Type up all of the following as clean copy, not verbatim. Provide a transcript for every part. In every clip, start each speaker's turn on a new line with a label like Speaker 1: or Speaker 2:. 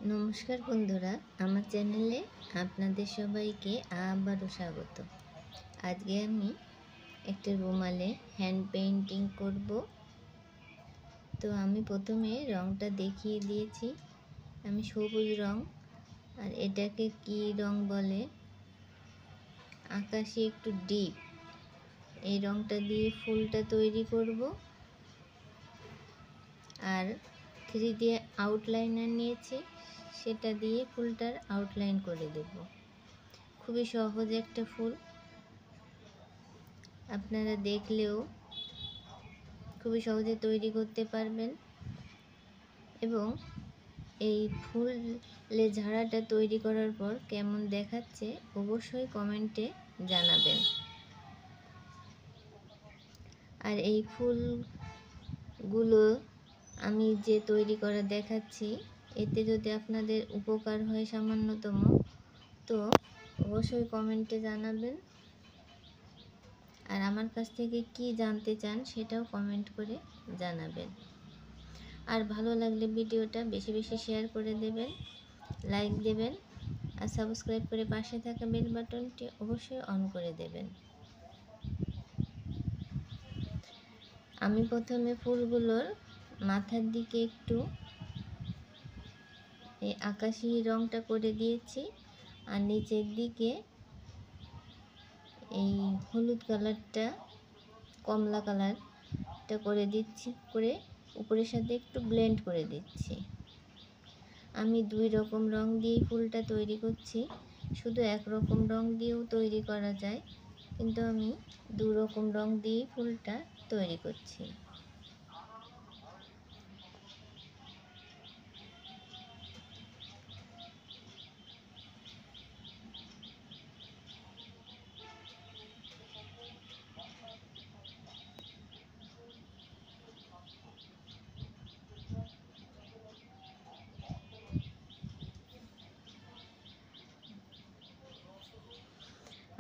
Speaker 1: নমস্কার বন্ধুরা, আমার চ্যানেলে আপনাদের সবাইকে আবারও স্বাগত। আজকে আমি একটা রুমালে হ্যান্ড পেইন্টিং করব। তো আমি প্রথমে রংটা দেখিয়ে দিয়েছি, আমি সবুজ রং, আর এটাকে কি রং বলে, আকাশি একটু ডিপ, এই রংটা দিয়ে ফুলটা তৈরি করব। আর 3D আউটলাইনার নিয়েছি, সেটা দিয়ে ফুলটার আউটলাইন করে দেব। খুবই সহজ একটা ফুল, আপনারা দেখলেও খুবই সহজে তৈরি করতে পারবেন। এবং এই ফুলে ঝাড়াটা তৈরি করার পর কেমন দেখাচ্ছে অবশ্যই কমেন্টে জানাবেন। আর এই ফুলগুলো আমি যে তৈরি করা দেখাচ্ছি, এতে যদি আপনাদের উপকার হয় সামান্যতম, তো অবশ্যই কমেন্টে জানাবেন। আর আমার কাছ থেকে কি জানতে চান সেটাও কমেন্ট করে জানাবেন। আর ভালো লাগলে ভিডিওটা বেশি বেশি শেয়ার করে দেবেন, লাইক দেবেন, আর সাবস্ক্রাইব করে পাশে থাকা বেল বাটনটি অবশ্যই অন করে দেবেন। আমি প্রথমে ফুলগুলোর মাথার দিকে একটু এই আকাশি রংটা করে দিয়েছি, আর নিচের দিকে এই হলুদ কালারটা, কমলা কালারটা করে দিচ্ছি, করে উপরের সাথে একটু ব্লেন্ড করে দিচ্ছি। আমি 2 রকম রং দিয়েই ফুলটা তৈরি করছি, শুধু এক রকম রং দিয়েও তৈরি করা যায়, কিন্তু আমি 2 রকম রং দিয়েই ফুলটা তৈরি করছি।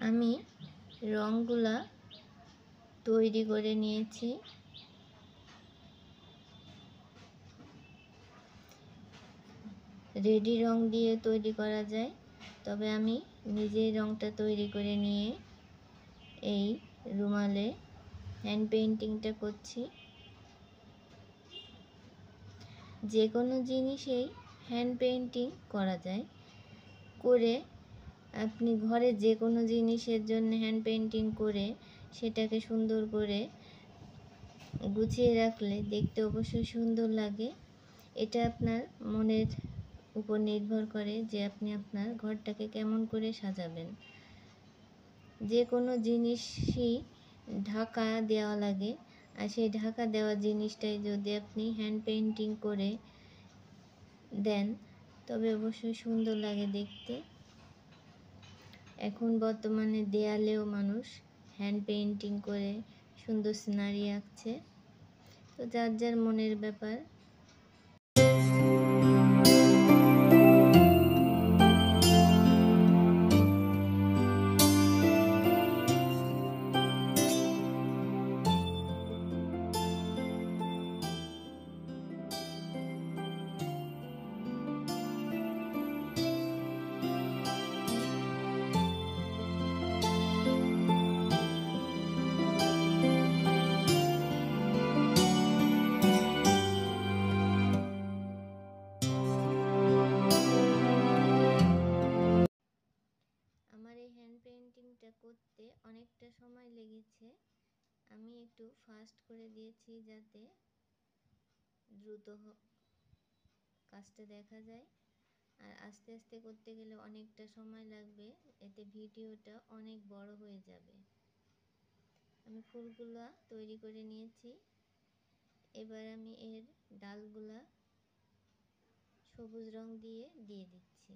Speaker 1: আমি রংগুলা তৈরি করে নিয়েছি। রেডি রং দিয়ে তৈরি করা যায়, তবে আমি নিজেই রংটা তৈরি করে নিয়ে এই রুমালে হ্যান্ড পেইন্টিংটা করছি। যে কোনো জিনিসেই হ্যান্ড পেইন্টিং করা যায়, করে আপনি ঘরে যে কোনো জিনিসের জন্য হ্যান্ড পেইন্টিং করে সেটাকে সুন্দর করে গুছিয়ে রাখলে দেখতে অবশ্যই সুন্দর লাগে। এটা আপনার মনের উপর নির্ভর করে যে আপনি আপনার ঘরটাকে কেমন করে সাজাবেন। যে কোনো জিনিসই ঢাকা দেওয়া লাগে, আর সেই ঢাকা দেওয়া জিনিসটাই যদি আপনি হ্যান্ড পেইন্টিং করে দেন তবে অবশ্যই সুন্দর লাগে দেখতে। এখন বর্তমানে দেয়ালেও মানুষ হ্যান্ড পেইন্টিং করে সুন্দর সিনারি আঁকছে, তো যার যার মনের ব্যাপার। পেইন্টিংটা করতে অনেকটা সময় লেগেছে, আমি একটু ফাস্ট করে দিয়েছি যাতে দ্রুত কাজটা দেখা যায়। আর আস্তে আস্তে করতে গেলে অনেকটা সময় লাগবে, এতে ভিডিওটা অনেক বড় হয়ে যাবে। আমি ফুলগুলা তৈরি করে নিয়েছি, এবার আমি এর ডালগুলা সবুজ রং দিয়ে দিচ্ছি।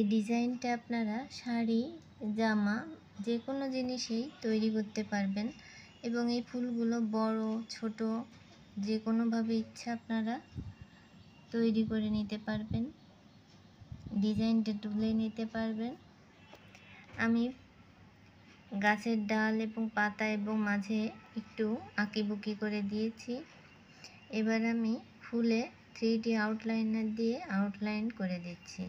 Speaker 1: এই ডিজাইনটা আপনারা শাড়ি, জামা যে কোনো জিনিসেই তৈরি করতে পারবেন এবং এই ফুলগুলো বড় ছোট যে কোনোভাবে ইচ্ছা আপনারা তৈরি করে নিতে পারবেন, ডিজাইনটা তুলে নিতে পারবেন। আমি গাছের ডাল এবং পাতা এবং মাঝে একটু আঁকিবুকি করে দিয়েছি। এবার আমি ফুলে 3D আউটলাইনার দিয়ে আউটলাইন করে দিচ্ছি।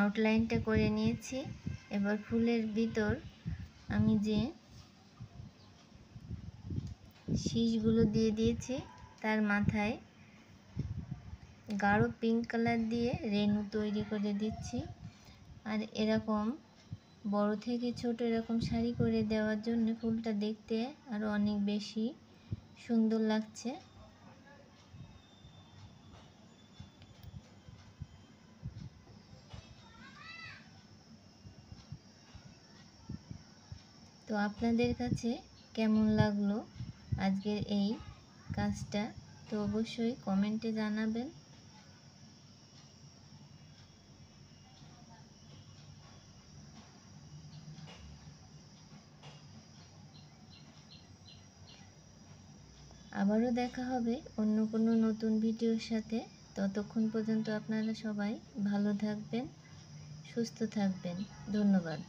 Speaker 1: আউটলাইনটা করে নিয়েছি। এবার ফুলের ভিতর আমি যে শীষগুলো দিয়ে দিয়েছি তার মাথায় গাঢ় পিঙ্ক কালার দিয়ে রেনু তৈরি করে দিচ্ছি। আর এরকম বড় থেকে ছোট এরকম সারি করে দেওয়ার জন্য ফুলটা দেখতে আরো অনেক বেশি সুন্দর লাগছে। তো আপনাদের কাছে কেমন লাগলো আজকের এই কাজটা, তো অবশ্যই কমেন্টে জানাবেন। আবারও দেখা হবে অন্য কোনো নতুন ভিডিওর সাথে। ততক্ষণ পর্যন্ত আপনারা সবাই ভালো থাকবেন, সুস্থ থাকবেন। ধন্যবাদ।